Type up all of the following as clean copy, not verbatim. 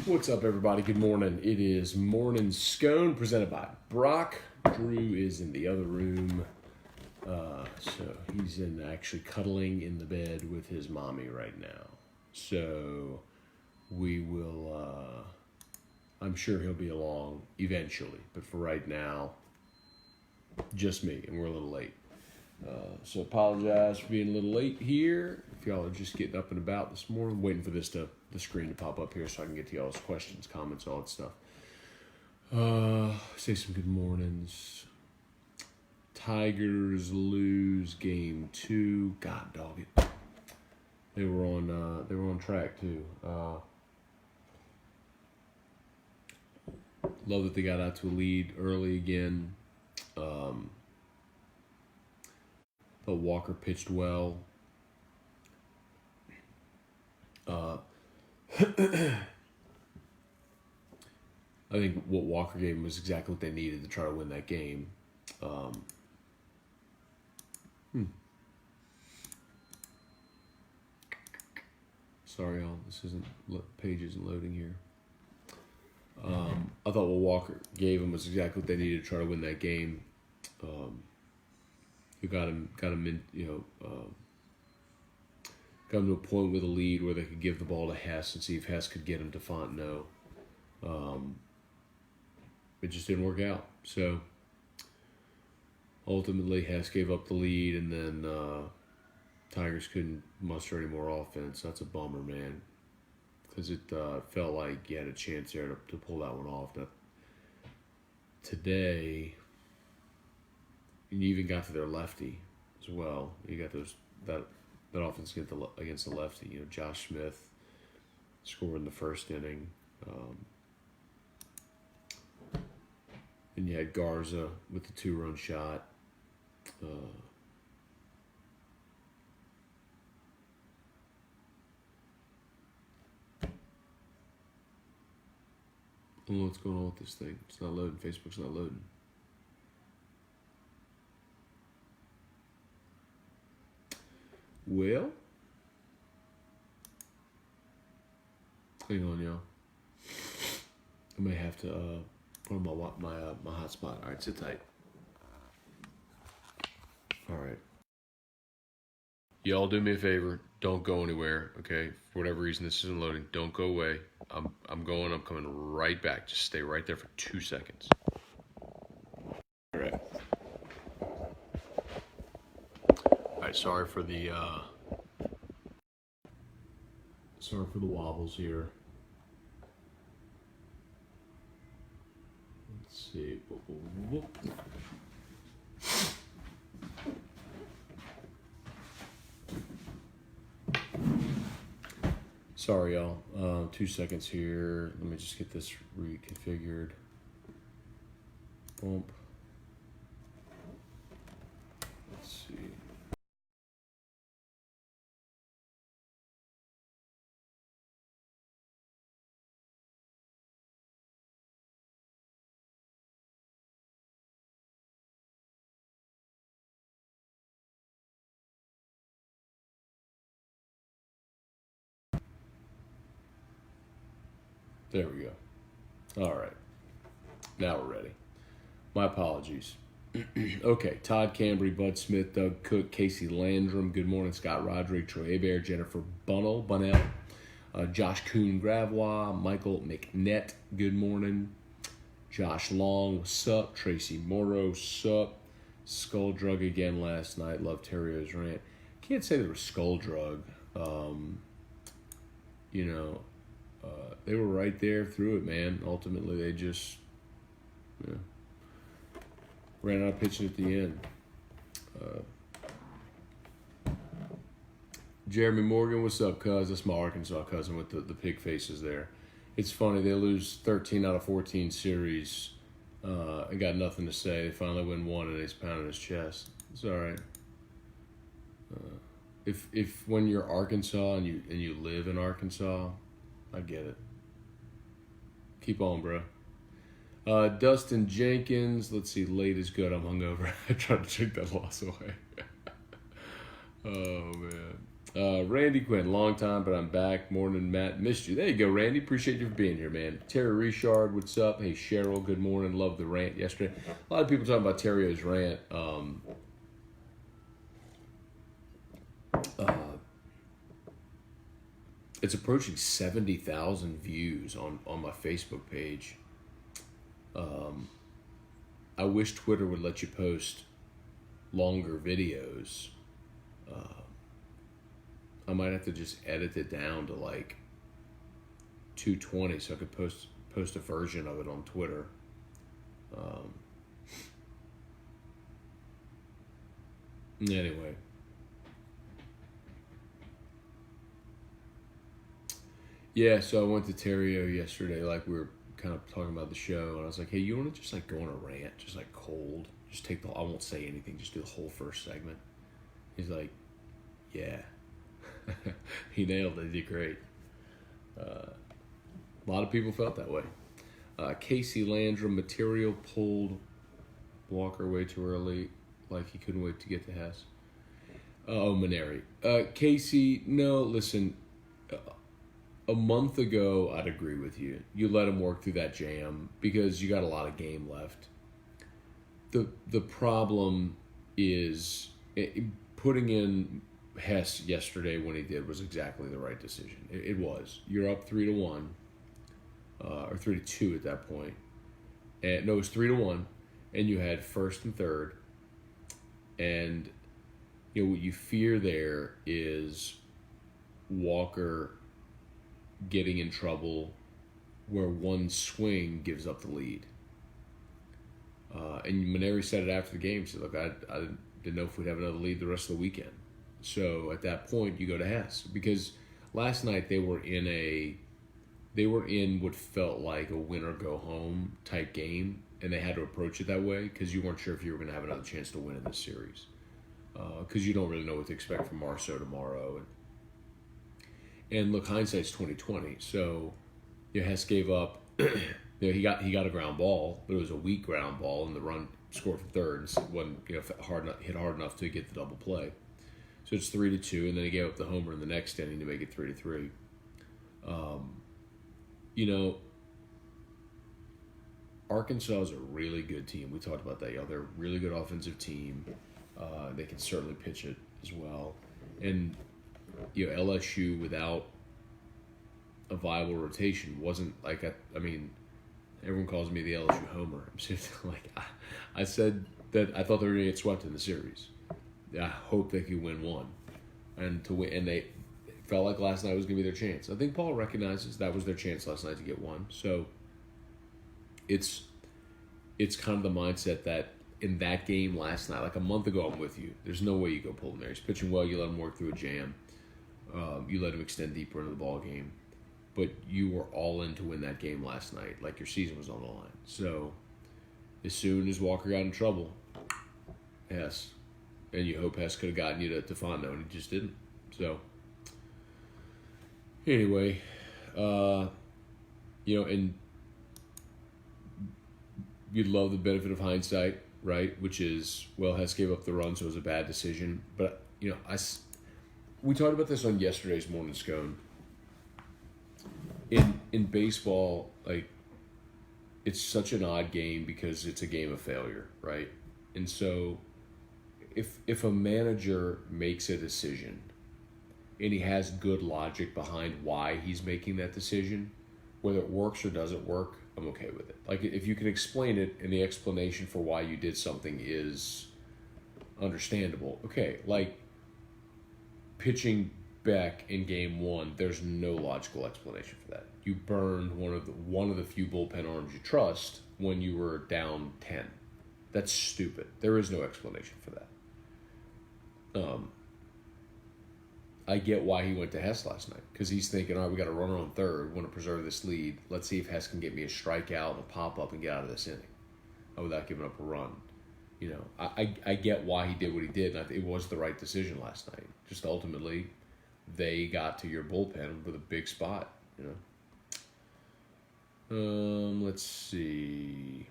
What's up, everybody? Good morning. It is Morning Scone presented by Brock. Drew is in the other room. So he's actually cuddling in the bed with his mommy right now. So we will, I'm sure he'll be along eventually. But for right now, just me, and we're a little late. So apologize for being a little late here. If y'all are just getting up and about this morning, waiting for the screen to pop up here so I can get to y'all's questions, comments, all that stuff. Say some good mornings. Tigers lose game 2. God dog it. They were on track too. Love that they got out to a lead early again. Thought Walker pitched well. I think what Walker gave them was exactly what they needed to try to win that game. Sorry, y'all. Page isn't loading here. I thought what Walker gave them was exactly what they needed to try to win that game. Who got him in, got him to a point with a lead where they could give the ball to Hess and see if Hess could get him to Fontenot. It just didn't work out. So ultimately, Hess gave up the lead, and then Tigers couldn't muster any more offense. That's a bummer, man, because it felt like you had a chance there to pull that one off. Now, today, you even got to their lefty as well. You got that offense against the lefty. Josh Smith scored in the first inning. And you had Garza with the 2-run shot. I don't know what's going on with this thing. It's not loading. Facebook's not loading. Well, hang on, y'all. I may have to put on my hotspot. All right, sit tight. All right. Y'all do me a favor. Don't go anywhere, okay? For whatever reason, this isn't loading. Don't go away. I'm coming right back. Just stay right there for 2 seconds. All right. All right, sorry for the wobbles here. Let's see. Sorry, y'all. 2 seconds here. Let me just get this reconfigured. Bump. Let's see. There we go. All right. Now we're ready. My apologies. Okay. Todd Cambry, Bud Smith, Doug Cook, Casey Landrum. Good morning. Scott Roderick, Troy Hebert, Jennifer Bunnell, Josh Kuhn Gravois, Michael McNett. Good morning. Josh Long, what's up? Tracy Morrow, what's up? Skull Drug again last night. Love Terrio's rant. Can't say there was Skull Drug. They were right there through it, man. Ultimately, they just ran out of pitching at the end. Jeremy Morgan, what's up, cuz? That's my Arkansas cousin with the pig faces there. It's funny, they lose 13 out of 14 series. I got nothing to say. They finally win one, and he's pounding his chest. It's all right. If when you're Arkansas and you live in Arkansas, I get it. Keep on, bro. Dustin Jenkins. Let's see. Late is good. I'm hungover. I tried to take that loss away. Oh, man. Randy Quinn, long time, but I'm back. Morning, Matt. Missed you. There you go, Randy. Appreciate you for being here, man. Terry Richard, what's up? Hey, Cheryl, good morning. Love the rant yesterday. A lot of people talking about Terrio's rant. It's approaching 70,000 views on my Facebook page. I wish Twitter would let you post longer videos. I might have to just edit it down to like 220 so I could post a version of it on Twitter. Anyway. Yeah, so I went to Terrio yesterday, like we were kind of talking about the show, and I was like, hey, you want to just like go on a rant, just like cold, just take I won't say anything, just do the whole first segment. He's like, yeah. He nailed it, he did great. A lot of people felt that way. Casey Landrum, material pulled Walker way too early, like he couldn't wait to get to Hess. Oh, Maneri. Casey, no, listen, a month ago, I'd agree with you. You let him work through that jam because you got a lot of game left. The problem is putting in Hess yesterday when he did was exactly the right decision. It was. You're up 3-1, or 3-2 at that point. And no, it was 3-1, and you had first and third. And what you fear there is Walker getting in trouble where one swing gives up the lead. And Maneri said it after the game. He said, look, I didn't know if we'd have another lead the rest of the weekend. So at that point, you go to Hess. Because last night they were in what felt like a win or go home type game. And they had to approach it that way because you weren't sure if you were going to have another chance to win in this series. Because you don't really know what to expect from Marceau tomorrow. And look, hindsight's 20/20. So, Hess gave up. He got a ground ball, but it was a weak ground ball, and the run scored from third. And wasn't hit hard enough to get the double play. So it's 3-2, and then he gave up the homer in the next inning to make it 3-3. Arkansas is a really good team. We talked about that. They're a really good offensive team. They can certainly pitch it as well, and LSU without a viable rotation wasn't like everyone calls me the LSU homer. I'm just like I said that I thought they were going to get swept in the series. I hope they could win one, and they felt like last night was going to be their chance. I think Paul recognizes that was their chance last night to get one. So it's kind of the mindset that in that game last night, like a month ago, I'm with you. There's no way you go pull him there. He's pitching well. You let him work through a jam. You let him extend deeper into the ball game. But you were all in to win that game last night. Like your season was on the line. So as soon as Walker got in trouble, Hess. And you hope Hess could have gotten you to Fondo, and he just didn't. So anyway, and you'd love the benefit of hindsight, right? Which is, well, Hess gave up the run, so it was a bad decision. But, we talked about this on yesterday's morning scone. In baseball, like, it's such an odd game because it's a game of failure, right? And so if a manager makes a decision and he has good logic behind why he's making that decision, whether it works or doesn't work, I'm okay with it. Like, if you can explain it and the explanation for why you did something is understandable, okay. Like, pitching Beck in game one, there's no logical explanation for that. You burned one of the few bullpen arms you trust when you were down 10. That's stupid. There is no explanation for that. I get why he went to Hess last night, because he's thinking, all right, we got a runner on third, we want to preserve this lead. Let's see if Hess can get me a strikeout and a pop-up and get out of this inning without giving up a run. I get why he did what he did, and it was the right decision last night. Just ultimately, they got to your bullpen with a big spot, Let's see.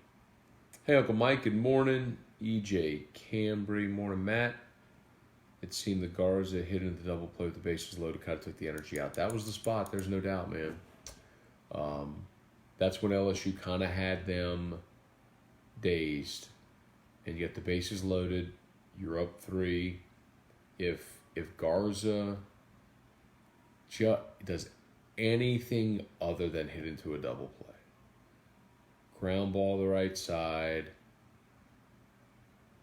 Hey, Uncle Mike, good morning. EJ Cambry, morning, Matt. It seemed that Garza hit into the double play with the bases loaded, kind of took the energy out. That was the spot. There's no doubt, man. That's when LSU kind of had them dazed. And you get the bases loaded. You're up 3. If Garza does anything other than hit into a double play, ground ball to the right side,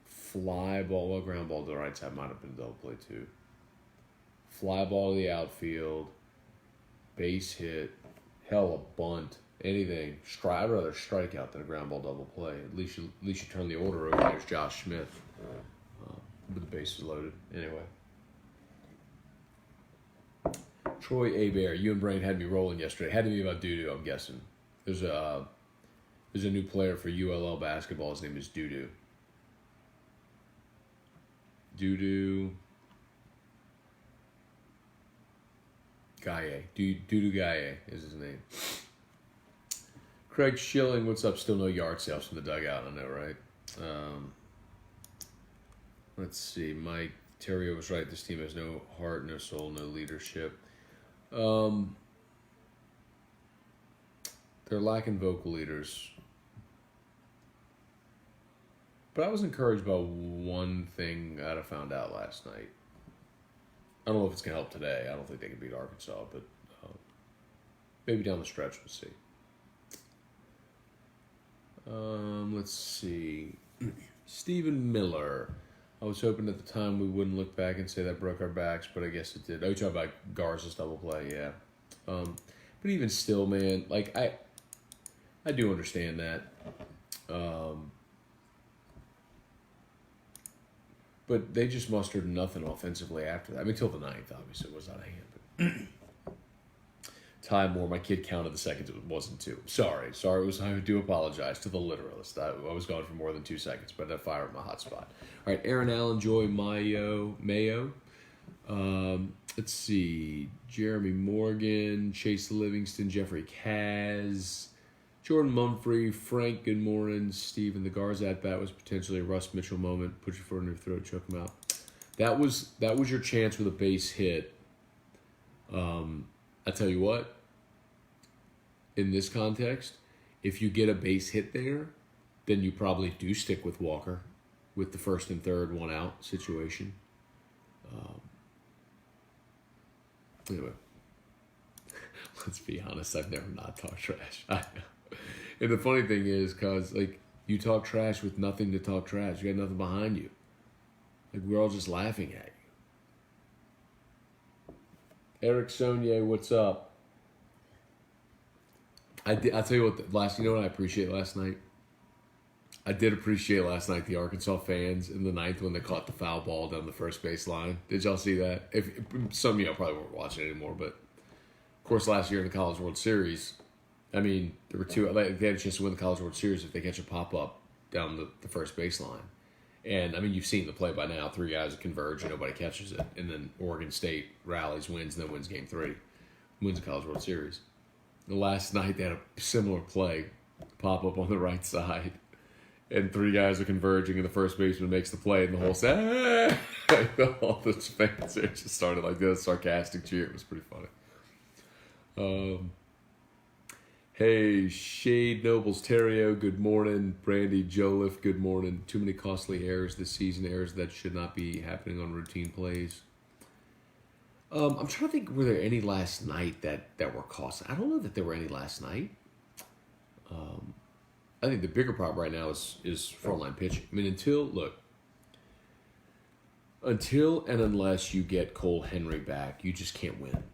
fly ball, well, ground ball to the right side might have been a double play too. Fly ball to the outfield, base hit, hell, a bunt, anything. I'd rather strike out than a ground ball double play. At least you turn the order over. There's Josh Smith with the bases loaded. Anyway. Troy Abear, you and Brain had me rolling yesterday. Had to be about Doodoo, I'm guessing. There's a new player for ULL basketball. His name is Doodoo. Doodoo Gaye. Doodoo Gaye is his name. Craig Schilling, what's up? Still no yard sales from the dugout, I know, right? Let's see. Mike Terrio was right. This team has no heart, no soul, no leadership. They're lacking vocal leaders. But I was encouraged by one thing that I found out last night. I don't know if it's going to help today. I don't think they can beat Arkansas, but maybe down the stretch we'll see. Let's see. Stephen Miller. I was hoping at the time we wouldn't look back and say that broke our backs, but I guess it did. Oh, you're talking about Garza's double play, yeah. But even still, man, like I do understand that. But they just mustered nothing offensively after that. I mean, till the 9th, obviously, it was out of hand. But Ty Moore, my kid counted the seconds. It wasn't 2. Sorry. I do apologize to the literalist. I was gone for more than 2 seconds, but that fired my hot spot. All right, Aaron Allen, Joy Mayo. Let's see. Jeremy Morgan, Chase Livingston, Jeffrey Kaz, Jordan Mumphrey, Frank, good morning. Steven, the Garza at bat was potentially a Russ Mitchell moment. Put your foot in your throat, choke him out. That was your chance with a base hit. I tell you what, in this context, if you get a base hit there, then you probably do stick with Walker with the first and third 1 out situation. Anyway, let's be honest, I've never not talked trash. And the funny thing is, cause like you talk trash with nothing to talk trash. You got nothing behind you. Like we're all just laughing at you. Eric Sonier, what's up? I'll tell you what. You know what I appreciate last night? I did appreciate last night the Arkansas fans in the 9th when they caught the foul ball down the first base line. Did y'all see that? If some of y'all probably weren't watching it anymore, but of course last year in the College World Series, I mean, there were 2. They had a chance to win the College World Series if they catch a pop-up down the first baseline. And, I mean, you've seen the play by now. 3 guys converge and nobody catches it. And then Oregon State rallies, wins, and then wins Game 3. Wins the College World Series. The last night they had a similar play pop-up on the right side. And 3 guys are converging and the first baseman makes the play and the whole set. All the fans there just started like this sarcastic cheer. It was pretty funny. Hey, Shade Nobles Terrio, good morning. Brandy Joliffe, good morning. Too many costly errors this season, errors that should not be happening on routine plays. I'm trying to think, were there any last night that were costly? I don't know that there were any last night. I think the bigger problem right now is frontline pitching. I mean, until and unless you get Cole Henry back, you just can't win.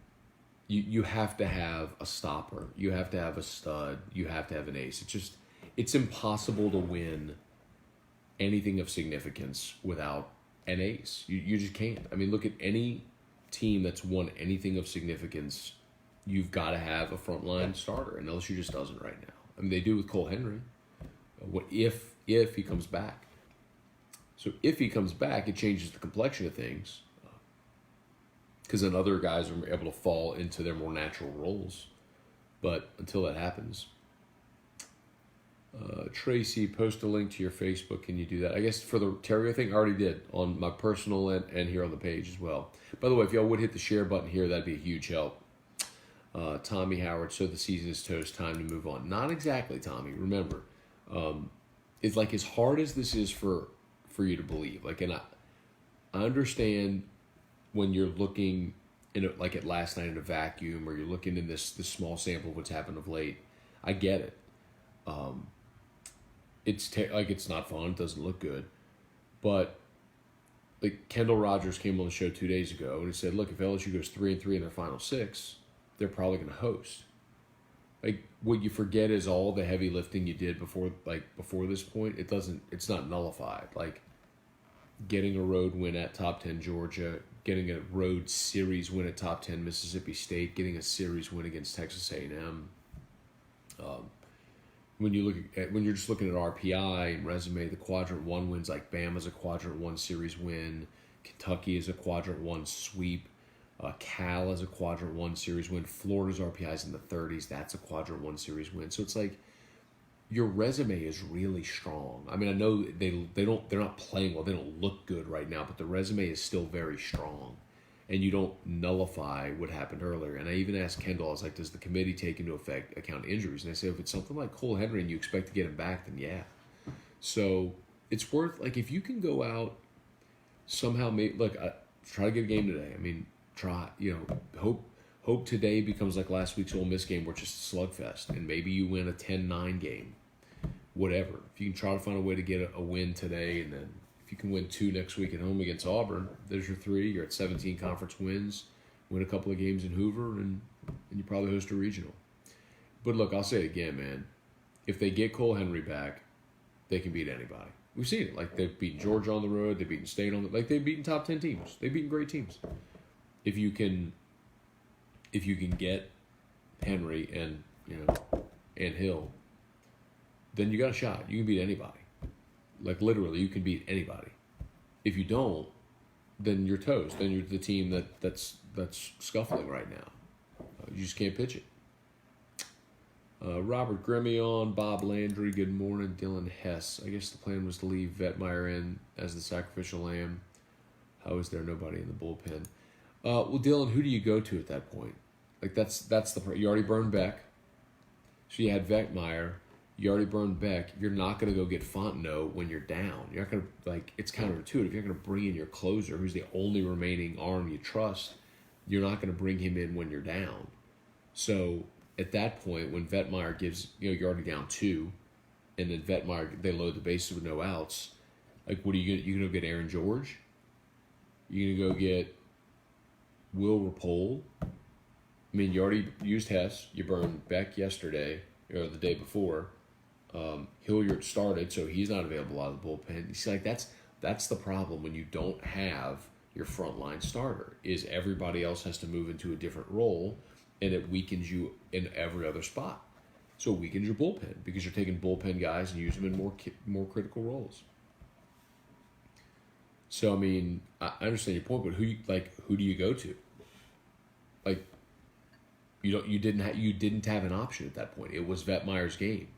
You have to have a stopper. You have to have a stud. You have to have an ace. It's impossible to win anything of significance without an ace. You just can't. I mean, look at any team that's won anything of significance. You've got to have a frontline starter, and LSU just doesn't right now. I mean, they do with Cole Henry. What if he comes back? So if he comes back, it changes the complexion of things. Because then other guys are able to fall into their more natural roles. But until that happens, Tracy, post a link to your Facebook. Can you do that? I guess for the Terrio thing, I already did on my personal and here on the page as well. By the way, if y'all would hit the share button here, that'd be a huge help. Tommy Howard, so the season is toast, time to move on. Not exactly, Tommy. Remember, it's like as hard as this is for you to believe. Like, and I understand when you're looking like at last night in a vacuum, or you're looking in this small sample of what's happened of late. I get it. It's not fun. It doesn't look good, but like Kendall Rogers came on the show 2 days ago and he said, "Look, if LSU goes 3-3 in their final 6, they're probably going to host." Like, what you forget is all the heavy lifting you did before this point. It's not nullified. Like, getting a road win at top 10 Georgia, getting a road series win at top 10 Mississippi State, getting a series win against Texas A&M. When you're just looking at RPI and resume, the quadrant 1 wins, like Bama's a quadrant 1 series win, Kentucky is a quadrant 1 sweep, Cal is a quadrant 1 series win, Florida's RPI is in the 30s, that's a quadrant 1 series win. So it's like your resume is really strong. I mean, I know they're not playing well, they don't look good right now, but the resume is still very strong. And you don't nullify what happened earlier. And I even asked Kendall, I was like, does the committee take into account injuries? And I said, if it's something like Cole Henry and you expect to get him back, then yeah. So it's worth, like, if you can go out somehow, try to get a game today. I mean, try, hope today becomes like last week's Ole Miss game where it's just a slugfest. And maybe you win a 10-9 game, whatever. If you can try to find a way to get a win today, and then if you can win 2 next week at home against Auburn, there's your 3. You're at 17 conference wins. Win a couple of games in Hoover, and you probably host a regional. But look, I'll say it again, man. If they get Cole Henry back, they can beat anybody. We've seen it. Like, they've beaten Georgia on the road. They've beaten State they've beaten top 10 teams. They've beaten great teams. If you can get Henry and Hill, then you got a shot. You can beat anybody. Like, literally, you can beat anybody. If you don't, then you're toast. Then you're the team that's scuffling right now. You just can't pitch it. Robert Gremion, Bob Landry, good morning. Dylan Hess. I guess the plan was to leave Vetmeyer in as the sacrificial lamb. How is there nobody in the bullpen? Well, Dylan, who do you go to at that point? Like, that's you already burned Beck. So you had Vetmeyer. You already burned Beck. You're not going to go get Fontenot when you're down. You're not going to, it's counterintuitive. You're going to bring in your closer, who's the only remaining arm you trust. You're not going to bring him in when you're down. So at that point, when Vetmeyer gives, you're already down 2, and then Vetmeyer, they load the bases with no outs. Like, what are you going to go get Aaron George? You're going to go get Will Rapole? I mean, you already used Hess. You burned Beck yesterday, or the day before. Hilliard started, so he's not available out of the bullpen. You see, like, that's the problem when you don't have your frontline starter, is everybody else has to move into a different role, and it weakens you in every other spot. So it weakens your bullpen because you're taking bullpen guys and using them in more critical roles. So, I mean, I understand your point, but who do you go to? Like, you didn't have an option at that point. It was Vetmeyer's game.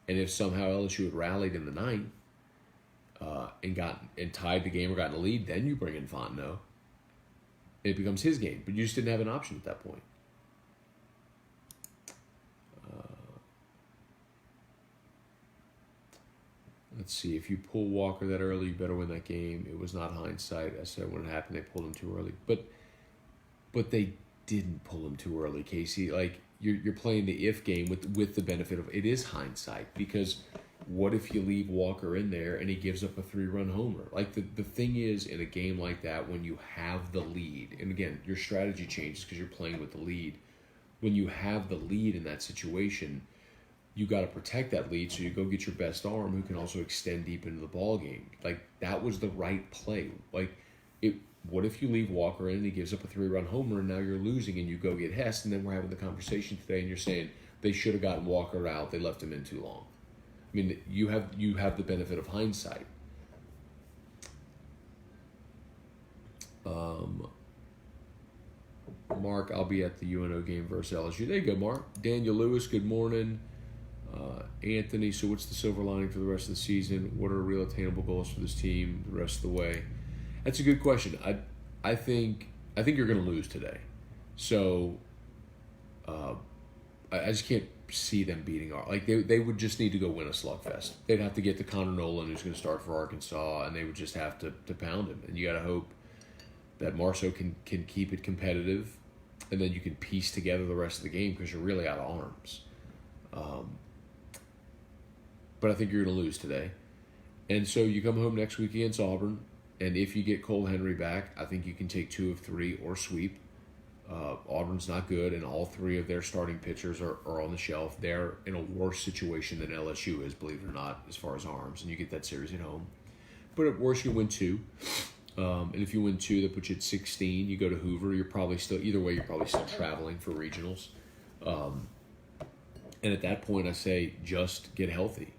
And if somehow LSU had rallied in the 9th and tied the game or gotten a lead, then you bring in Fontenot. It becomes his game. But you just didn't have an option at that point. Let's see. If you pull Walker that early, you better win that game. It was not hindsight. I said when it happened, they pulled him too early. But they didn't pull him too early, Casey. Like, you're playing the if game with the benefit of it is hindsight, because what if you leave Walker in there and he gives up a 3-run homer? Like, the thing is, in a game like that, when you have the lead, and again, your strategy changes because you're playing with the lead. When you have the lead in that situation, you got to protect that lead, so you go get your best arm who can also extend deep into the ball game. Like, that was the right play. Like, what if you leave Walker in and he gives up a 3-run homer and now you're losing and you go get Hess, and then we're having the conversation today and you're saying they should have gotten Walker out, they left him in too long. I mean, you have the benefit of hindsight. Mark, I'll be at the UNO game versus LSU. There you go, Mark. Daniel Lewis, good morning. Anthony, so what's the silver lining for the rest of the season? What are real attainable goals for this team the rest of the way? That's a good question. I think you're going to lose today. So I just can't see them beating like they would just need to go win a slugfest. They'd have to get to Connor Nolan, who's going to start for Arkansas, and they would just have to pound him. And you got to hope that Marceau can keep it competitive, and then you can piece together the rest of the game because you're really out of arms. But I think you're going to lose today. And so you come home next week against Auburn, and if you get Cole Henry back, I think you can take 2 of 3 or sweep. Auburn's not good, and all 3 of their starting pitchers are on the shelf. They're in a worse situation than LSU is, believe it or not, as far as arms, and you get that series at home. But at worst, you win 2. And if you win 2, that puts you at 16. You go to Hoover. You're probably still, either way, you're probably still traveling for regionals. And at that point, I say just get healthy.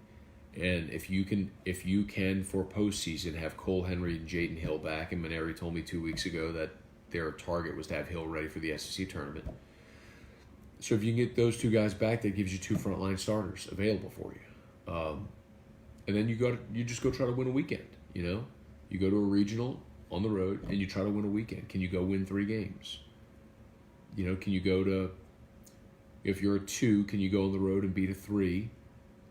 And if you can for postseason have Cole Henry and Jaden Hill back, and Maneri told me 2 weeks ago that their target was to have Hill ready for the SEC tournament. So if you can get those 2 guys back, that gives you 2 frontline starters available for you. And then you just go try to win a weekend. You go to a regional on the road and you try to win a weekend. Can you go win 3 games? Can you go to, if you're a 2, can you go on the road and beat a 3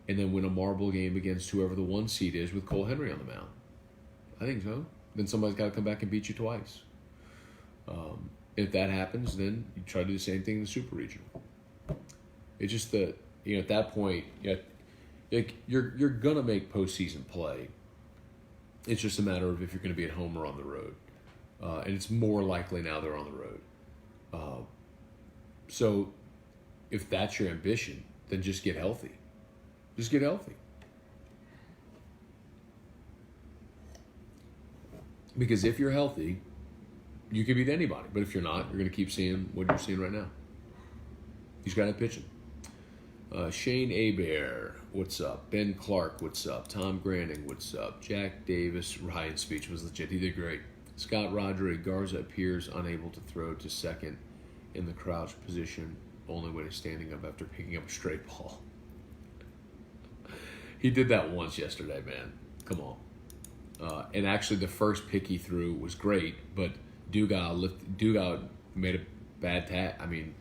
and then win a marble game against whoever the 1 seed is with Cole Henry on the mound? I think so. Then somebody's got to come back and beat you twice. If that happens, then you try to do the same thing in the Super Regional. It's just that, at that point, you're going to make postseason play. It's just a matter of if you're going to be at home or on the road. And it's more likely now they're on the road. So if that's your ambition, then just get healthy. Just get healthy. Because if you're healthy, you can beat anybody. But if you're not, you're going to keep seeing what you're seeing right now. He's got it pitching. Shane Abear, what's up? Ben Clark, what's up? Tom Granning, what's up? Jack Davis, Ryan's speech was legit. He did great. Scott Roderick, Garza appears unable to throw to second in the crouch position, only when he's standing up after picking up a straight ball. He did that once yesterday, man. Come on. And actually, the first pick he threw was great, but Dugas made a bad tag. I mean,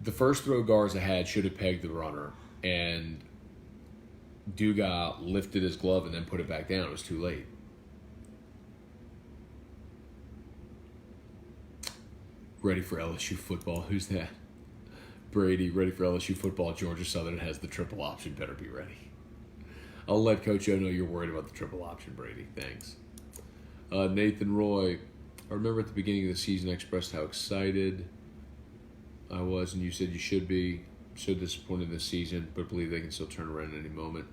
the first throw Garza had should have pegged the runner, and Dugas lifted his glove and then put it back down. It was too late. Ready for LSU football? Who's that? Brady, ready for LSU football. Georgia Southern has the triple option. Better be ready. I'll let Coach O know you're worried about the triple option, Brady. Thanks. Nathan Roy, I remember at the beginning of the season I expressed how excited I was, and you said you should be. So disappointed this season, but believe they can still turn around at any moment.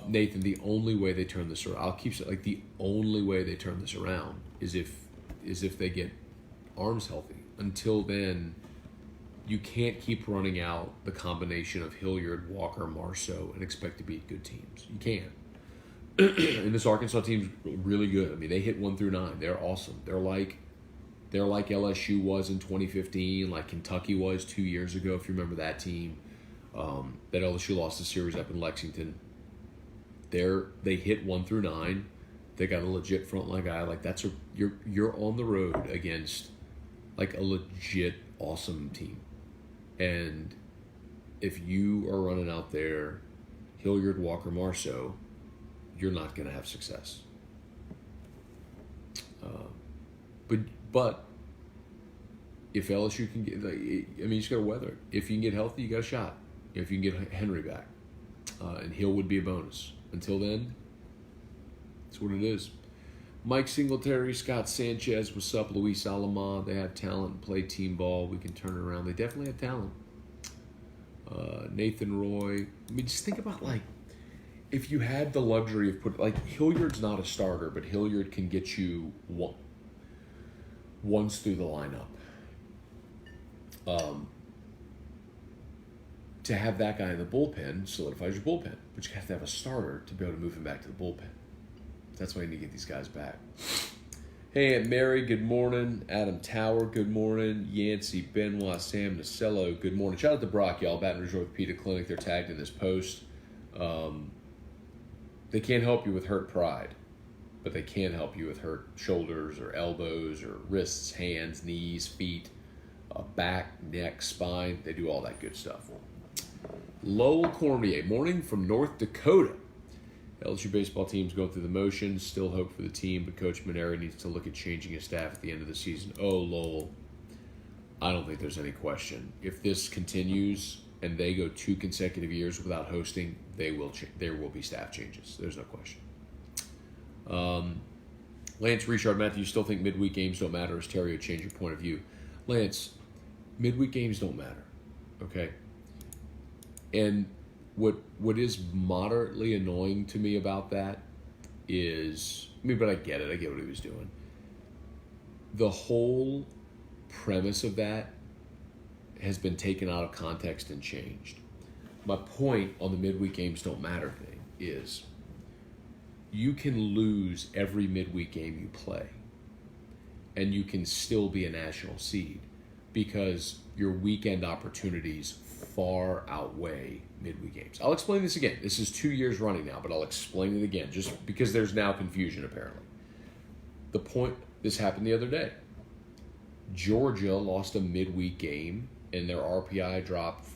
Nathan, the only way they turn this around, I'll keep saying, like, the only way they turn this around is if they get arms healthy. Until then, you can't keep running out the combination of Hilliard, Walker, Marceau, and expect to beat good teams. You can't. And this Arkansas team's really good. I mean, they hit 1 through 9. They're awesome. They're like LSU was in 2015, like Kentucky was 2 years ago, if you remember that team. That LSU lost the series up in Lexington. They hit 1 through 9. They got a legit frontline guy. Like, you're on the road against like a legit awesome team. And if you are running out there, Hilliard, Walker, Marceau, you're not going to have success. But if LSU can get, you just got to weather it. If you can get healthy, you got a shot. If you can get Henry back, and Hill would be a bonus. Until then, that's what it is. Mike Singletary, Scott Sanchez, what's up? Luis Alama, they have talent and play team ball. We can turn it around. They definitely have talent. Nathan Roy. I mean, just think about, like, if you had the luxury of Hilliard's not a starter, but Hilliard can get you once through the lineup. To have that guy in the bullpen solidifies your bullpen, but you have to have a starter to be able to move him back to the bullpen. That's why you need to get these guys back. Hey, Aunt Mary, good morning. Adam Tower, good morning. Yancey, Benoit, Sam Nacello, good morning. Shout out to Brock, y'all. Baton Rouge Orthopedic Clinic, they're tagged in this post. They can't help you with hurt pride, but they can help you with hurt shoulders or elbows or wrists, hands, knees, feet, back, neck, spine. They do all that good stuff. Lowell Cormier, morning from North Dakota. LSU baseball team's going through the motions. Still hope for the team, but Coach Maneri needs to look at changing his staff at the end of the season. Oh, Lowell, I don't think there's any question. If this continues and they go 2 consecutive years without hosting, there will be staff changes. There's no question. Lance Richard, Matthew, you still think midweek games don't matter? As Terrio, change your point of view. Lance, midweek games don't matter, okay? And what is moderately annoying to me about that is, but I get it. I get what he was doing. The whole premise of that has been taken out of context and changed. My point on the midweek games don't matter thing is you can lose every midweek game you play and you can still be a national seed because your weekend opportunities far outweigh midweek games. I'll explain this again. This is 2 years running now, but I'll explain it again just because there's now confusion apparently. The point, this happened the other day. Georgia lost a midweek game and their RPI dropped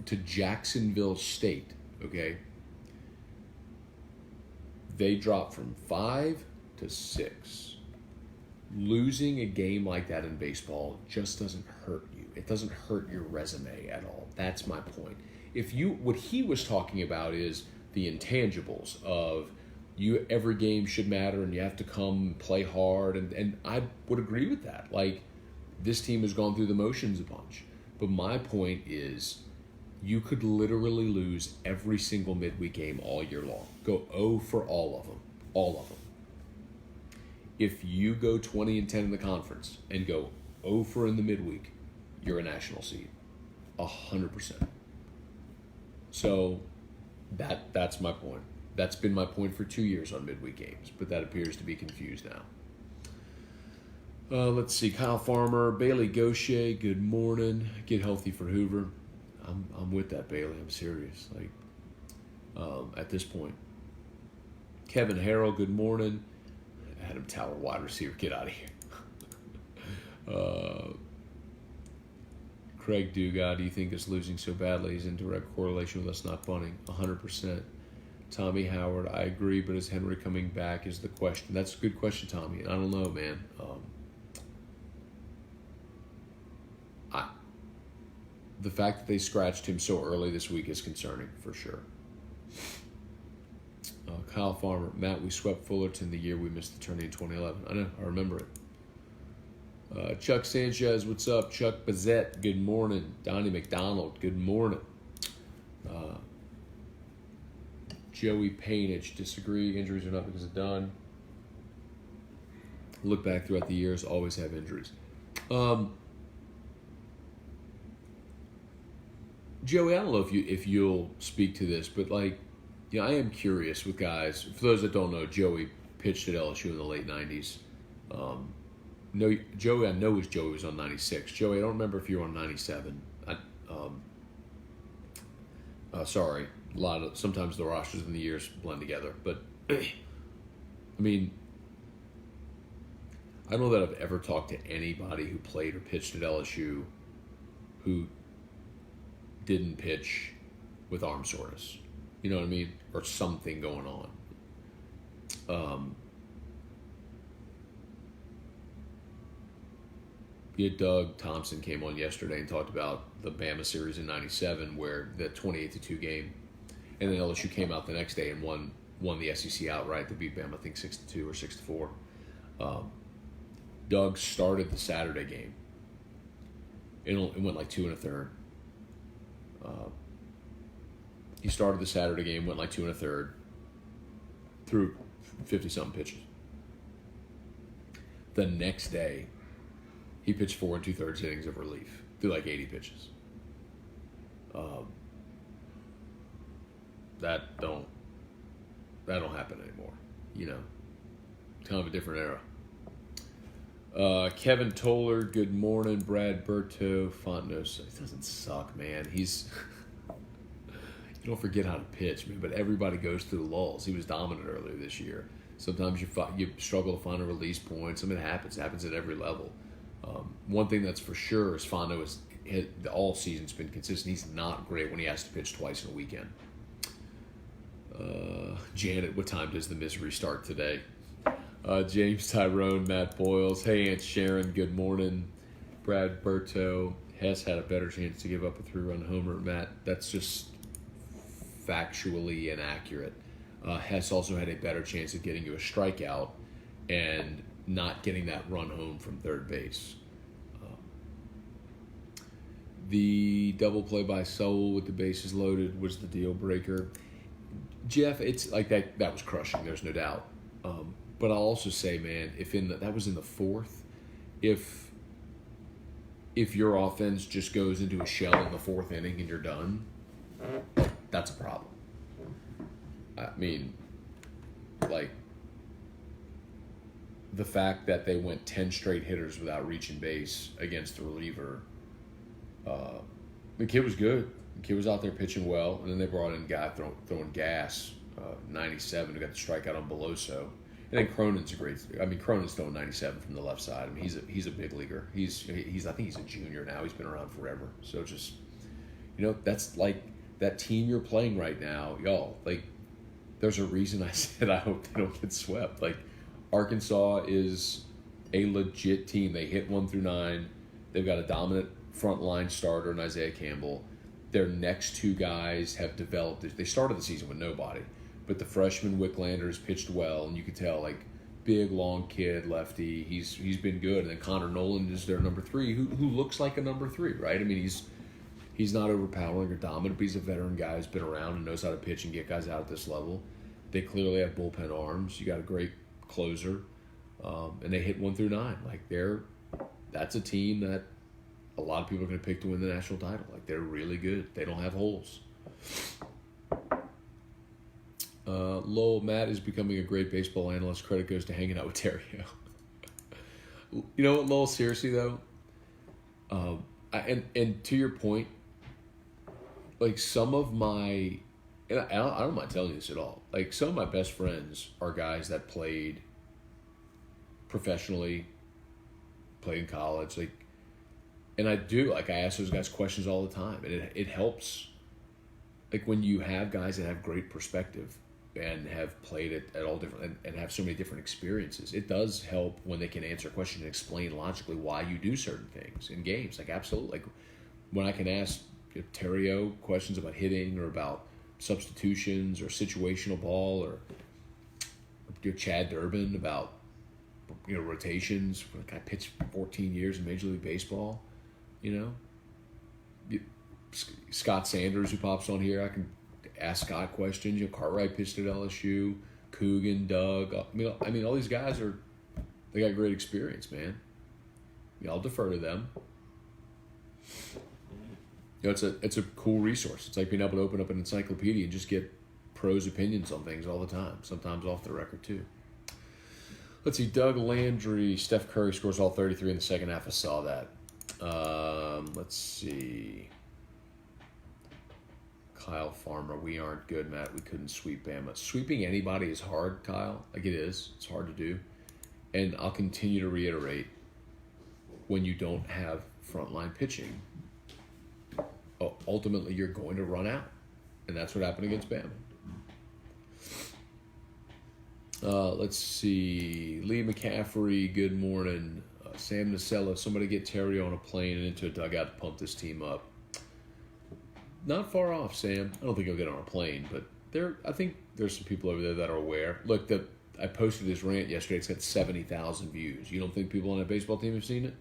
to Jacksonville State, okay? They dropped from 5 to 6. Losing a game like that in baseball just doesn't hurt you. It doesn't hurt your resume at all. That's my point. What he was talking about is the intangibles of every game should matter and you have to come play hard, and I would agree with that. Like, this team has gone through the motions a bunch. But my point is you could literally lose every single midweek game all year long. Go 0 for all of them. All of them. If you go 20-10 in the conference and go 0 for in the midweek, you're a national seed. 100%. So that's my point. That's been my point for 2 years on midweek games, but that appears to be confused now. Let's see. Kyle Farmer, Bailey Gaucher, good morning. Get healthy for Hoover. I'm with that, Bailey. I'm serious. Like, at this point. Kevin Harrell, good morning. Adam Tower, wide receiver. Get out of here. Craig Dugas, do you think us losing so badly is in direct correlation with us not punting? 100%. Tommy Howard, I agree, but is Henry coming back is the question. That's a good question, Tommy. I don't know, man. The fact that they scratched him so early this week is concerning, for sure. Kyle Farmer, Matt, we swept Fullerton the year we missed the tourney in 2011. I know, I remember it. Chuck Sanchez, what's up? Chuck Bazette, good morning. Donnie McDonald, good morning. Joey Painage, disagree. Injuries are not because of Dunn. Look back throughout the years, always have injuries. Joey, I don't know if you'll speak to this, but I am curious with guys. For those that don't know, Joey pitched at LSU in the late 90s. Joey, I know Joey was on 96. Joey, I don't remember if you were on 97. Sorry, sometimes the rosters and the years blend together, but I mean, I don't know that I've ever talked to anybody who played or pitched at LSU who didn't pitch with arm soreness. You know what I mean? Or something going on. Doug Thompson came on yesterday and talked about the Bama series in 97 where the 28-2 game, and then LSU came out the next day and won the SEC outright. They beat Bama, I think 6-2 or 6-4. Doug started the Saturday game. It went like 2 1/3. He started the Saturday game, went like 2 1/3, threw 50-something pitches. The next day, he pitched 4 2/3 innings of relief, threw like 80 pitches. That don't happen anymore. Kind of a different era. Kevin Toller, good morning. Brad Berto, Fontenot. It doesn't suck, man. He's you don't forget how to pitch, man. But everybody goes through lulls. He was dominant earlier this year. Sometimes you struggle to find a release point. Something happens. It happens at every level. One thing that's for sure is Fontenot is all season's been consistent. He's not great when he has to pitch twice in a weekend. Janet, what time does the misery start today? James Tyrone, Matt Boyles. Hey, Aunt Sharon, good morning. Brad Berto. Hess had a better chance to give up a 3-run homer. Matt, that's just factually inaccurate. Hess also had a better chance of getting you a strikeout and not getting that run home from third base. The double play by Sowell with the bases loaded was the deal breaker. Jeff, it's like that was crushing, there's no doubt. But I'll also say, man, if that was in the fourth, if your offense just goes into a shell in the fourth inning and you're done, that's a problem. I mean, like, the fact that they went 10 straight hitters without reaching base against the reliever, the kid was good. The kid was out there pitching well, and then they brought in a guy throwing gas, 97, who got the strikeout on Beloso. And then Cronin's Cronin's throwing 97 from the left side. I mean, he's a big leaguer. He's I think he's a junior now. He's been around forever. So just, that's like that team you're playing right now, y'all. Like, there's a reason I said I hope they don't get swept. Like, Arkansas is a legit team. They hit 1 through 9. They've got a dominant front line starter in Isaiah Campbell. Their next two guys have developed. They started the season with nobody. But the freshman Wicklander's pitched well, and you could tell, like, big, long kid, lefty. He's been good. And then Connor Nolan is their number 3, who looks like a number 3, right? I mean, he's not overpowering or dominant, but he's a veteran guy who's been around and knows how to pitch and get guys out at this level. They clearly have bullpen arms. You got a great closer, and they hit 1 through 9. Like, that's a team that a lot of people are going to pick to win the national title. Like, they're really good. They don't have holes. Lowell, Matt is becoming a great baseball analyst. Credit goes to hanging out with Terrio. You know what, Lowell? Seriously though, and to your point, like, some of my, and I don't mind telling you this at all. Like, some of my best friends are guys that played professionally, played in college, like, and I ask those guys questions all the time, and it helps. Like, when you have guys that have great perspective and have played it at all different and have so many different experiences, it does help when they can answer a question and explain logically why you do certain things in games. Like, absolutely. Like, when I can ask Terrio questions about hitting or about substitutions or situational ball, or Chad Durbin about rotations. Like, I pitched 14 years in Major League Baseball, Scott Sanders, who pops on here, I can ask Scott questions. Cartwright pitched at LSU, Coogan, Doug. I mean, all these guys they got great experience, man. I'll defer to them. It's a cool resource. It's like being able to open up an encyclopedia and just get pros' opinions on things all the time. Sometimes off the record too. Let's see, Doug Landry, Steph Curry scores all 33 in the second half. I saw that. Let's see. Kyle Farmer, we aren't good, Matt. We couldn't sweep Bama. Sweeping anybody is hard, Kyle. Like, it is. It's hard to do. And I'll continue to reiterate, when you don't have frontline pitching, ultimately you're going to run out. And that's what happened against Bama. Let's see. Lee McCaffrey, good morning. Sam Nacella, somebody get Terry on a plane and into a dugout to pump this team up. Not far off, Sam. I don't think he'll get on a plane, but I think there's some people over there that are aware. Look, I posted this rant yesterday. It's got 70,000 views. You don't think people on that baseball team have seen it?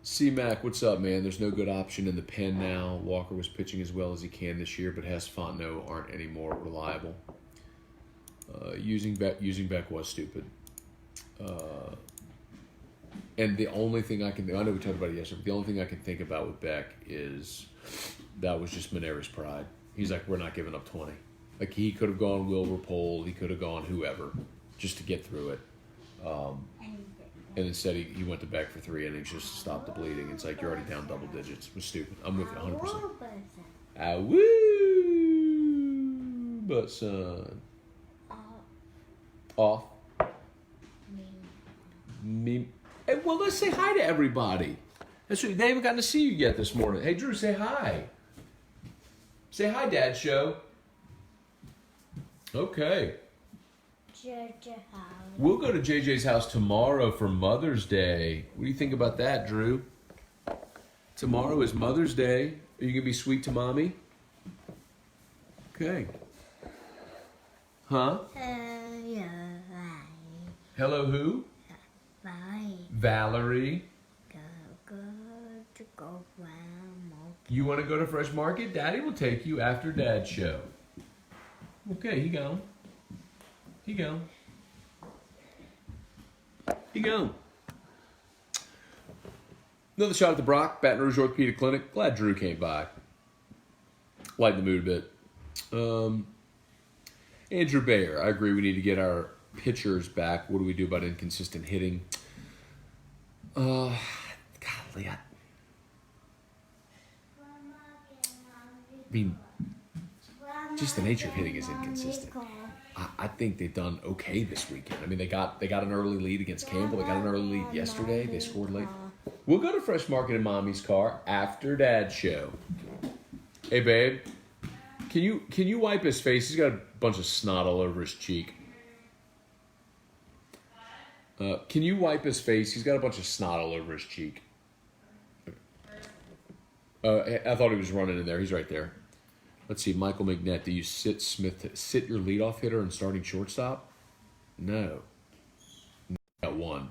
C-Mac, what's up, man? There's no good option in the pen now. Walker was pitching as well as he can this year, but Hess, Fontenot aren't any more reliable. Using Beck was stupid. And the only thing I know we talked about it yesterday, but the only thing I can think about with Beck is that was just Minerva's pride. He's like, we're not giving up 20. Like, he could have gone Wilbur Pole, he could have gone whoever, just to get through it. And instead, he went to Beck for 3 innings just to stop the bleeding. It's like, you're already down double digits. It was stupid. I'm with you 100%. Ah, woo! But, son. Off. Me. Hey, well, let's say hi to everybody. That's what, they haven't gotten to see you yet this morning. Hey, Drew, say hi. Say hi, Dad Show. Okay. We'll go to JJ's house tomorrow for Mother's Day. What do you think about that, Drew? Tomorrow is Mother's Day. Are you going to be sweet to Mommy? Okay. Huh? Hello, who? Valerie. You want to go to Fresh Market? Daddy will take you after Dad's show. Okay, he gone. He gone. He gone. Another shot at the Brock, Baton Rouge Orthopedic Clinic. Glad Drew came by. Lighten the mood a bit. Andrew Bayer, I agree we need to get our pitchers back. What do we do about inconsistent hitting? Golly, I mean, just the nature of hitting is inconsistent. I think they've done okay this weekend. I mean, they got an early lead against Campbell. They got an early lead yesterday. They scored late. We'll go to Fresh Market in Mommy's car after Dad's show. Hey, babe, can you wipe his face? He's got a bunch of snot all over his cheek. Can you wipe his face? He's got a bunch of snot all over his cheek. I thought he was running in there. He's right there. Let's see, Michael McNett, do you sit your leadoff hitter and starting shortstop? No. Got one.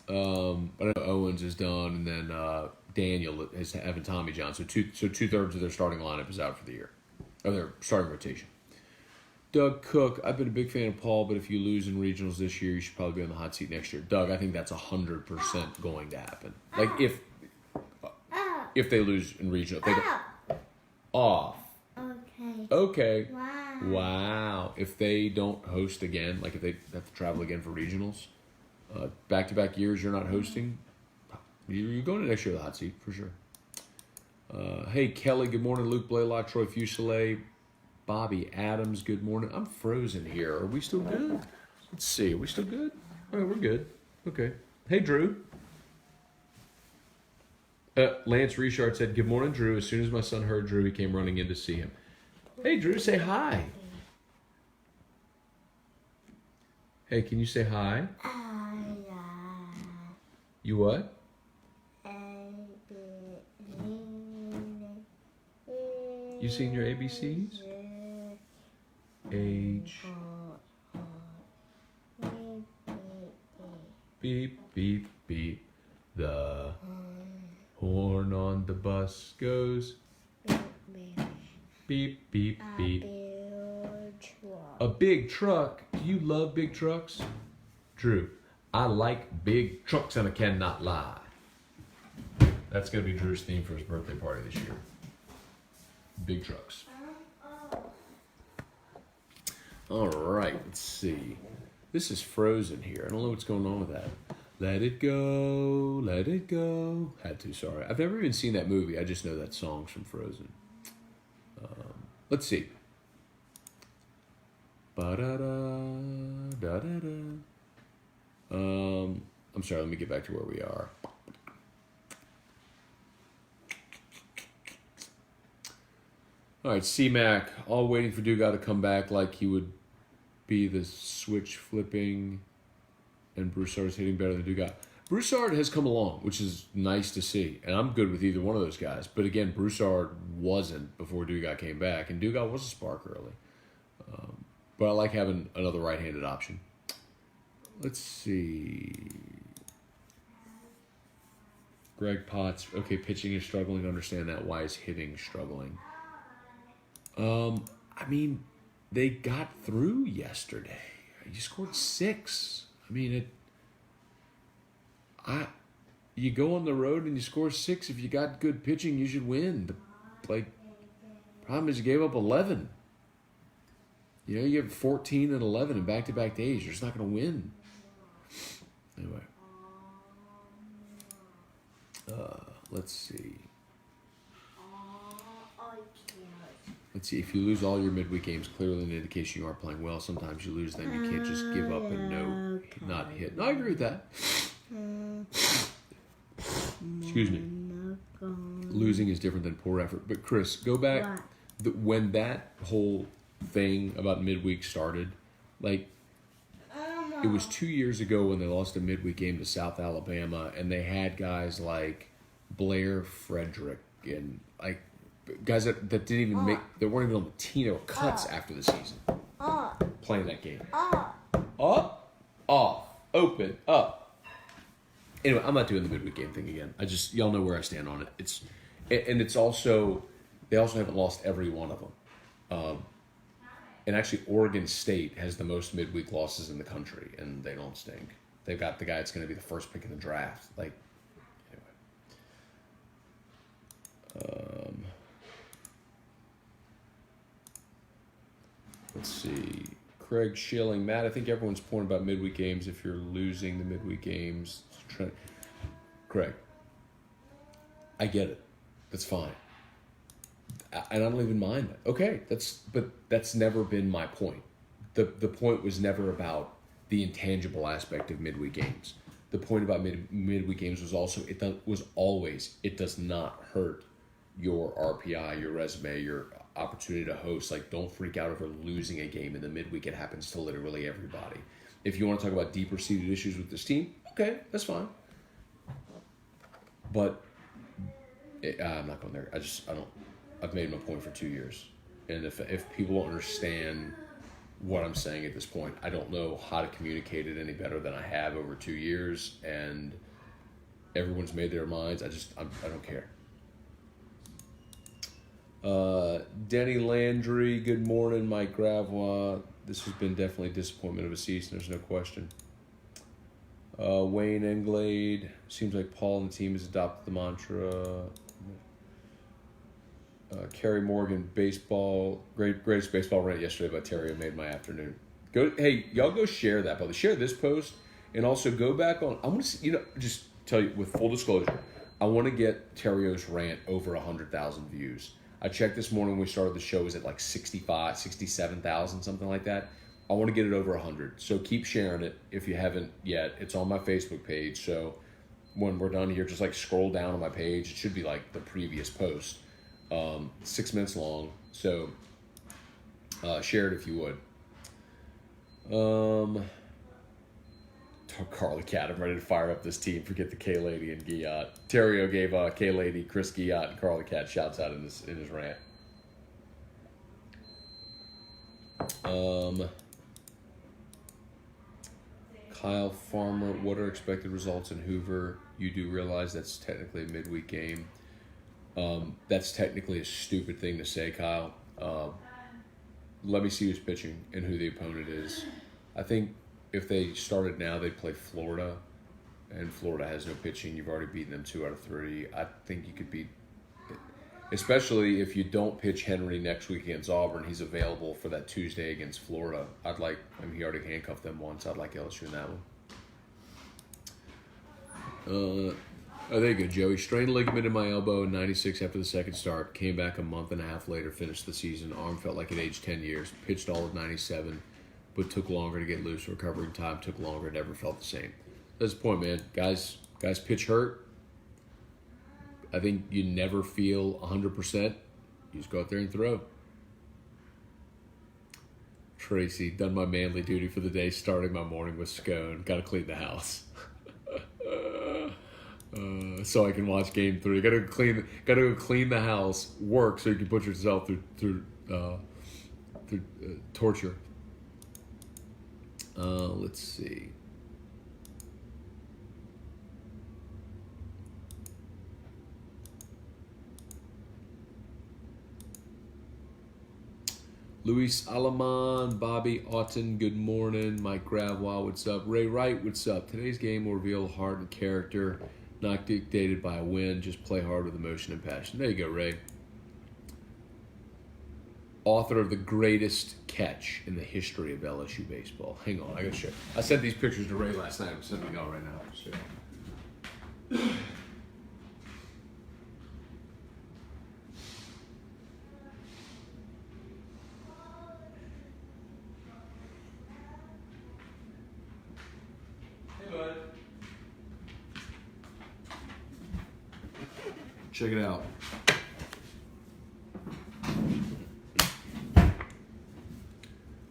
But I know Owens is done, and then Daniel is having Tommy John. So two-thirds of their starting lineup is out for the year. Or their starting rotation. Doug Cook, I've been a big fan of Paul, but if you lose in regionals this year, you should probably be on the hot seat next year. Doug, I think that's 100% going to happen. Like, if they lose in regional. If they go off. Okay. Wow. If they don't host again, like if they have to travel again for regionals, back-to-back years you're not hosting, you're going to next year the hot seat for sure. Hey, Kelly, good morning. Luke Blaylock, Troy Fuselier, Bobby Adams, good morning. I'm frozen here. Are we still good? Let's see. Are we still good? All right, we're good. Okay. Hey, Drew. Lance Richard said, good morning, Drew. As soon as my son heard Drew, he came running in to see him. Hey, Drew, say hi. Hey, can you say hi? You what? You seen your ABCs? H. Beep, beep, beep. The horn on the bus goes. Beep, beep, beep. A big truck. Do you love big trucks? Drew, I like big trucks and I cannot lie. That's going to be Drew's theme for his birthday party this year. Big trucks. All right, let's see. This is Frozen here. I don't know what's going on with that. Let it go, let it go. Had to, sorry. I've never even seen that movie. I just know that song's from Frozen. Let's see. Ba-da-da, da-da-da. I'm sorry, let me get back to where we are. All right, C-Mac, all waiting for Dugas to come back like he would be the switch flipping and Broussard's hitting better than Dugas. Broussard has come along, which is nice to see, and I'm good with either one of those guys. But again, Broussard wasn't before Dugas came back, and Dugas was a spark early. But I like having another right-handed option. Let's see. Greg Potts, okay, pitching is struggling. Understand that. Why is hitting struggling? I mean, they got through yesterday. You scored 6. I mean, you go on the road and you score 6. If you got good pitching, you should win. The problem is you gave up 11. You know, you have 14 and 11 in back-to-back days. You're just not going to win. Anyway. Let's see. Let's see. If you lose all your midweek games, clearly an indication you aren't playing well. Sometimes you lose them. You can't just give up and not hit. No, I agree with that. Excuse me. Losing is different than poor effort. But Chris, go back. When that whole thing about midweek started, like, it was 2 years ago when they lost a midweek game to South Alabama, and they had guys like Blair Frederick and like guys that didn't even they weren't even on the team. They were cuts after the season playing that game. Up, off, open, up. Anyway, I'm not doing the midweek game thing again. Y'all know where I stand on it. It's also, they also haven't lost every one of them. And actually, Oregon State has the most midweek losses in the country, and they don't stink. They've got the guy that's going to be the first pick in the draft. Like, anyway. Let's see. Craig Schilling. Matt, I think everyone's point about midweek games, if you're losing the midweek games. Craig, I get it. That's fine. And I don't even mind that. Okay, but that's never been my point. The point was never about the intangible aspect of midweek games. The point about midweek games was also it does not hurt your RPI, your resume, your opportunity to host. Like, don't freak out over losing a game in the midweek. It happens to literally everybody. If you want to talk about deeper seated issues with this team, okay, that's fine. But I'm not going there. I don't. I've made my point for 2 years. And if people don't understand what I'm saying at this point, I don't know how to communicate it any better than I have over 2 years. And everyone's made their minds. I don't care. Denny Landry, good morning. Mike Gravois. This has been definitely a disappointment of a season. There's no question. Wayne Englade. Seems like Paul and the team has adopted the mantra. Kerry Morgan, greatest baseball rant yesterday by Terry made my afternoon. Hey, y'all go share that, brother. Share this post, and also go back on. I want to, just tell you with full disclosure, I want to get Terrio's rant over 100,000 views. I checked this morning when we started the show. It was at like 65, 67,000, something like that. I want to get it over 100. So keep sharing it if you haven't yet. It's on my Facebook page. So when we're done here, just like scroll down on my page. It should be like the previous post. 6 minutes long, so share it if you would. Carly Cat, I'm ready to fire up this team. Forget the K-Lady and Giat. Terrio gave K-Lady, Chris Giat, and Carly Cat shouts out in his rant. Kyle Farmer, what are expected results in Hoover? You do realize that's technically a midweek game. That's technically a stupid thing to say, Kyle. Let me see who's pitching and who the opponent is. I think if they started now, they'd play Florida, and Florida has no pitching. You've already beaten them 2 out of 3. I think you could beat, especially if you don't pitch Henry next week against Auburn. He's available for that Tuesday against Florida. He already handcuffed them once. I'd like LSU in that one. There you go, Joey. Strained ligament in my elbow, 96 after the second start. Came back a month and a half later, finished the season. Arm felt like it aged 10 years. Pitched all of 97, but took longer to get loose. Recovering time took longer. Never felt the same. That's the point, man. Guys pitch hurt. I think you never feel 100%. You just go out there and throw. Tracy, done my manly duty for the day, starting my morning with Scone. Got to clean the house. So I can watch Game 3. Got to go clean the house. Work so you can put yourself through torture. Let's see. Luis Alaman, Bobby Otten, good morning. Mike Gravois, what's up? Ray Wright, what's up? Today's game will reveal heart and character, not dictated by a win. Just play hard with emotion and passion. There you go, Ray. author of the greatest catch in the history of LSU baseball. Hang on, I gotta show you. I sent these pictures to Ray last night. I'm sending them out right now. Hey, bud. Check it out.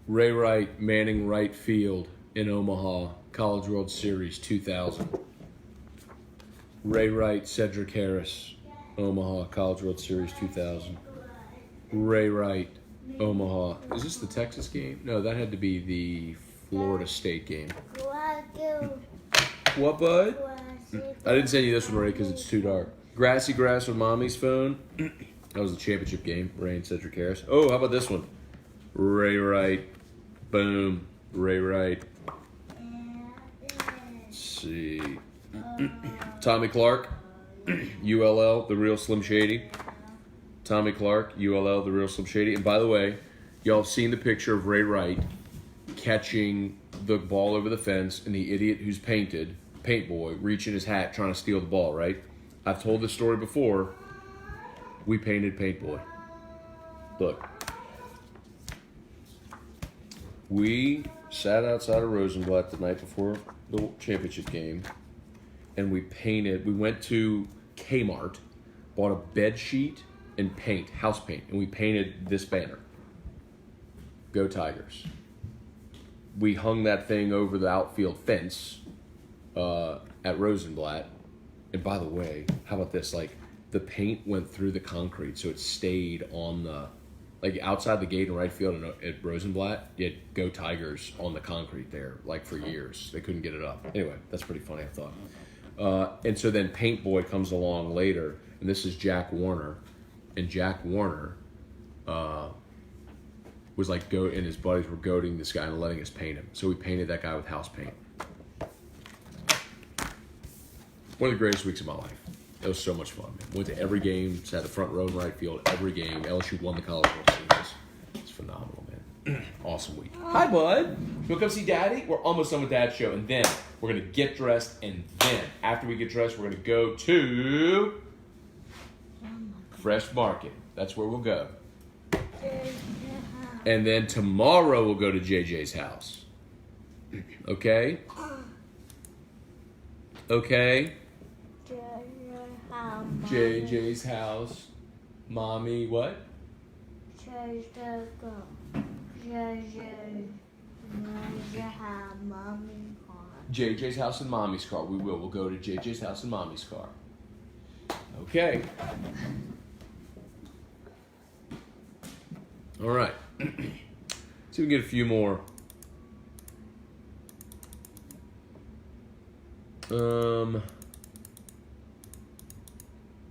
Ray Wright manning right field in Omaha, College World Series 2000. Ray Wright, Cedric Harris, Omaha, College World Series 2000. Ray Wright, Omaha. Is this the Texas game? No, that had to be the Florida State game. What, bud? I didn't send you this one, Ray, because it's too dark. Grassy Grass with Mommy's phone. That was the championship game. Ray and Cedric Harris. Oh, how about this one? Ray Wright. Boom. Ray Wright. Let's see. Tommy Clark. ULL, the real Slim Shady. Tommy Clark, ULL, the real Slim Shady. And by the way, y'all have seen the picture of Ray Wright catching the ball over the fence and the idiot who's painted, Paint Boy, reaching his hat trying to steal the ball, right? I've told this story before. We painted Paint Boy. Look. We sat outside of Rosenblatt the night before the championship game, and we went to Kmart, bought a bed sheet and paint, house paint, and we painted this banner. Go Tigers. We hung that thing over the outfield fence at Rosenblatt. And by the way, how about this? Like, the paint went through the concrete, so it stayed on the... Like, outside the gate in right field at Rosenblatt, you had Go Tigers on the concrete there, like, for years. They couldn't get it up. Anyway, that's pretty funny, I thought. And so then Paint Boy comes along later, and this is Jack Warner. And Jack Warner was like, and his buddies were goading this guy and letting us paint him. So we painted that guy with house paint. One of the greatest weeks of my life. It was so much fun, man. Went to every game, sat at the front row in right field, every game. LSU won the College World Series. It's phenomenal, man. Awesome week. Hi, bud. You want to come see Daddy? We're almost done with Dad's show. And then we're going to get dressed. And then, after we get dressed, we're going to go to Fresh Market. That's where we'll go. And then tomorrow we'll go to JJ's house. Okay? Okay? JJ's house. Mommy, what? JJ's house and Mommy's car. We will. We'll go to JJ's house and Mommy's car. Okay. All right. See if we can get a few more.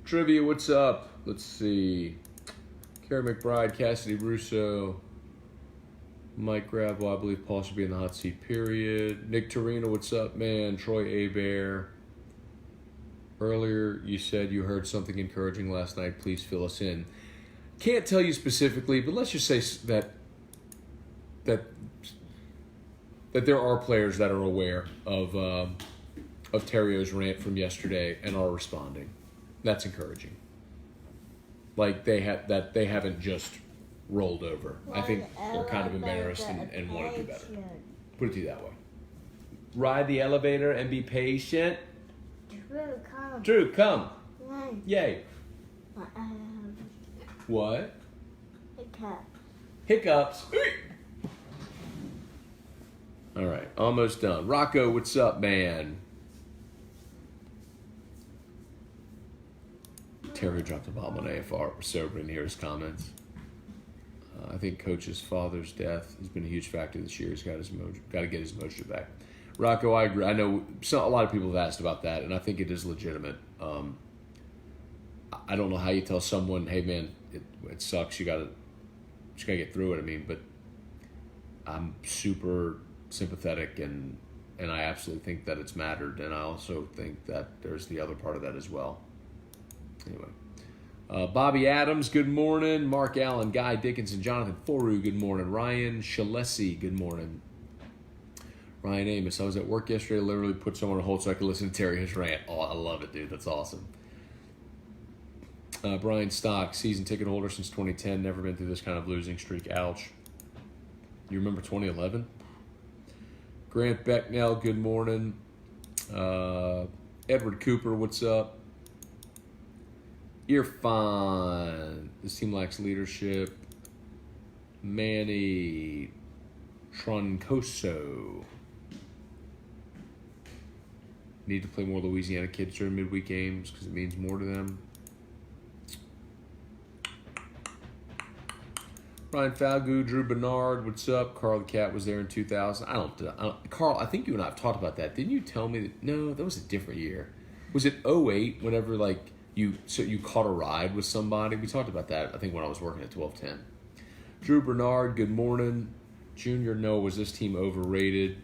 Trivia, what's up? Let's see. Kara McBride, Cassidy Russo, Mike Gravel, I believe Paul should be in the hot seat, period. Nick Torino, what's up, man? Troy Abear. Earlier, you said you heard something encouraging last night. Please fill us in. Can't tell you specifically, but let's just say that there are players that are aware of Terrio's rant from yesterday and are responding. That's encouraging. Like they haven't just rolled over. I think they're kind of embarrassed and want to do better. Put it to you that way. Ride the elevator and be patient. Drew, come. Yay. What? Hiccups. All right, almost done. Rocco, what's up, man? Terry dropped a bomb on AFR. We're sober and hear his comments. I think Coach's father's death has been a huge factor this year. He's got to get his mojo back. Rocco, I agree. I know a lot of people have asked about that, and I think it is legitimate. I don't know how you tell someone, hey man, it sucks. You gotta get through it. I mean, but I'm super sympathetic, and I absolutely think that it's mattered, and I also think that there's the other part of that as well. Anyway, Bobby Adams, good morning. Mark Allen, Guy Dickinson, Jonathan Foru, good morning. Ryan Shalesi, good morning. Ryan Amos, I was at work yesterday, literally put someone on hold so I could listen to Terry's rant. Oh, I love it, dude. That's awesome. Brian Stock, season ticket holder since 2010, never been through this kind of losing streak. Ouch. You remember 2011? Grant Becknell, good morning. Edward Cooper, what's up? Irfan, this team lacks leadership. Manny Troncoso. Need to play more Louisiana kids during midweek games because it means more to them. Ryan Falgu, Drew Bernard, what's up? Carl the Cat was there in 2000. Carl, I think you and I have talked about that. Didn't you tell me that? No, that was a different year. Was it 08 whenever you caught a ride with somebody? We talked about that, I think, when I was working at 1210. Drew Bernard, good morning. Junior, no, was this team overrated?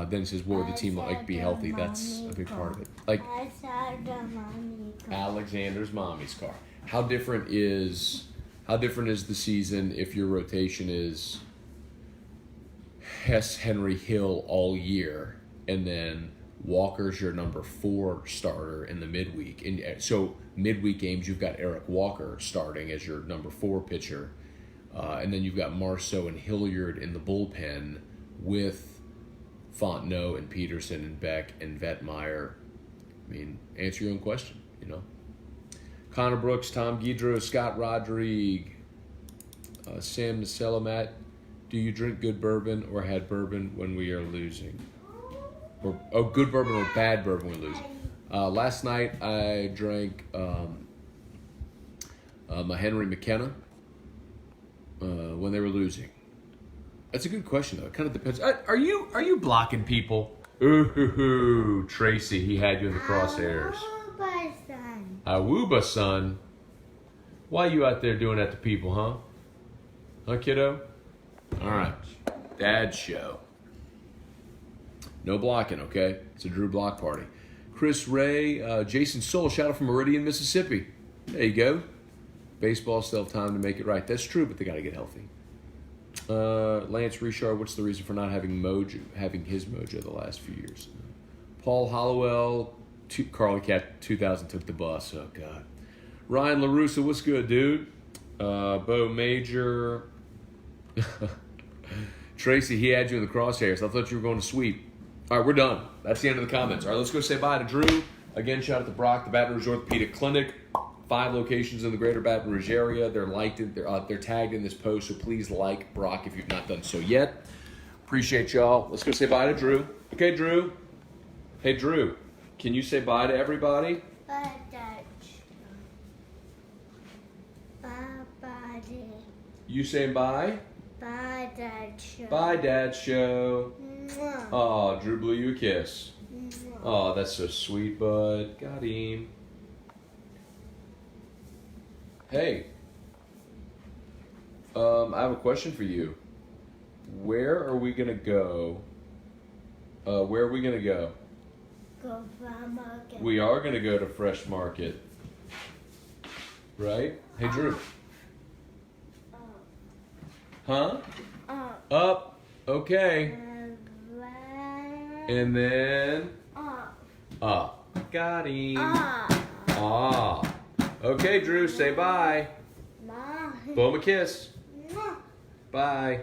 Then says, will the team be healthy? That's a big part of it. I saw the mommy car. Alexander's mommy's car. How different is the season if your rotation is Hess, Henry, Hill all year, and then Walker's your number 4 starter in the midweek? And so midweek games, you've got Eric Walker starting as your number 4 pitcher, and then you've got Marceau and Hilliard in the bullpen with Fontenot and Peterson and Beck and Vetmeyer. I mean, answer your own question, you know. Connor Brooks, Tom Guidro, Scott Rodrigue, Sam Naselamat. Do you drink good bourbon or had bourbon when we are losing? Good bourbon or bad bourbon when we're losing? Last night I drank my Henry McKenna when they were losing. That's a good question, though. It kind of depends. Are you blocking people? Ooh, Tracy, he had you in the crosshairs. Awooba, son. Why you out there doing that to people, huh? Huh, kiddo? All right. Dad show. No blocking, okay? It's a Drew block party. Chris Ray, Jason Soul, shout out from Meridian, Mississippi. There you go. Baseball still have time to make it right. That's true, but they got to get healthy. Lance Richard, what's the reason for not having his mojo the last few years? Paul Hollowell, Carly Cat 2000 took the bus. Oh, God. Ryan LaRussa, what's good, dude? Bo Major. Tracy, he had you in the crosshairs. I thought you were going to sweep. All right, we're done. That's the end of the comments. All right, let's go say bye to Drew. Again, shout out to Brock, the Baton Rouge Orthopedic Clinic. 5 locations in the greater Baton Rouge area. They're tagged in this post, so please like Brock if you've not done so yet. Appreciate y'all. Let's go say bye to Drew. Okay, Drew? Hey, Drew, can you say bye to everybody? Bye, Dad. Bye, buddy. You saying bye? Bye, Dad. Bye, Dad Show. Mwah. Oh, Drew blew you a kiss. Mwah. Oh, that's so sweet, bud. Got him. Hey, I have a question for you. Where are we gonna go? Where are we gonna go? Go from market. We are gonna go to Fresh Market, right? Hey, Drew. Huh? Up. Okay. And then up. Got him. Ah. Okay, Drew, say bye. Bye. Blow him a kiss. Mwah. Bye.